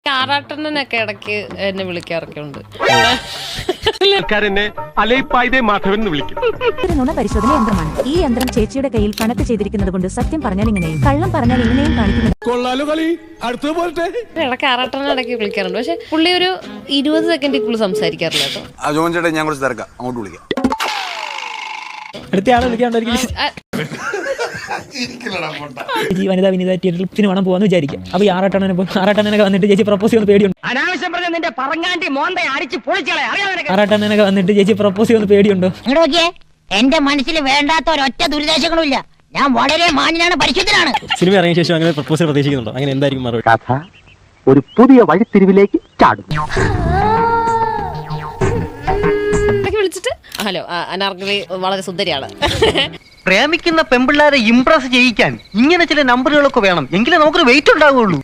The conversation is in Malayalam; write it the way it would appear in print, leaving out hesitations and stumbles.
ആറാട്ടണ്ണനൊക്കെ ഇടയ്ക്ക് എന്നെ വിളിക്കാറൊക്കെ ഉണ്ട്. മാധവൻ വിളിക്കും. ഒരു നുണ പരിശോധന യന്ത്രമാണ്. ഈ യന്ത്രം ചേച്ചിയുടെ കയ്യിൽ കണക്ട് ചെയ്തിരിക്കുന്നത് കൊണ്ട് സത്യം പറഞ്ഞാൽ ഇങ്ങനെയും കള്ളം പറഞ്ഞാൽ ഇങ്ങനെയും കാണിക്കുന്നത്. ഇടയ്ക്ക് ആറാട്ടണ്ണൻ ഇടയ്ക്ക് വിളിക്കാറുണ്ട്. പക്ഷെ പുള്ളി ഒരു 20 സെക്കൻഡിൽ കൂടുതൽ സംസാരിക്കാറില്ല കേട്ടോ. ഞാൻ കുറച്ച് തിരക്കാം, അങ്ങോട്ട് വിളിക്കാം. വനിതാ വിനിത തിയേറ്ററിൽ സിനിമ പോവാന്ന് വിചാരിക്കാം. അപ്പൊ ഈ ആറാട്ടണ്ണനൊക്കെ വന്നിട്ട് ചേച്ചി പ്രപ്പോസ് ചെയ്യുന്ന പേടിയുണ്ട്. അനാവശ്യം പറഞ്ഞ നിന്റെ പറങ്ങാണ്ടി മോന്തെ അടിച്ച് പൊളിച്ചളെ. ആറാട്ടണ്ണനൊക്കെ വന്നിട്ട് ചേച്ചി പ്രപ്പോസ് ചെയ്യുന്ന പേടിയുണ്ടോ? എന്റെ മനസ്സിൽ വേണ്ടാത്ത ഒരൊറ്റ ദുരിതാശങ്ങളും ഇല്ല. ഞാൻ വളരെ മാന്യനാണ്, പരിശുദ്ധനാണ്. സിനിമ ഇറങ്ങിയ ശേഷം അങ്ങനെ പ്രപ്പോസൽ പ്രതീക്ഷിക്കുന്നുണ്ടോ? അങ്ങനെ എന്തായിരിക്കും മറുപടി? കഥ ഒരു പുതിയ വഴിത്തിരിവിലേക്ക് ചാടും. വിളിച്ചിട്ട് ഹലോ, അനാർക്കലി വളരെ സുന്ദരിയാണ്. പ്രേമിക്കുന്ന പെമ്പിള്ളാരെ ഇംപ്രസ് ചെയ്യിക്കാൻ ഇങ്ങനെ ചില നമ്പറുകളൊക്കെ വേണം, എങ്കിലേ നമുക്കൊരു വെയിറ്റ് ഉണ്ടാവുള്ളൂ.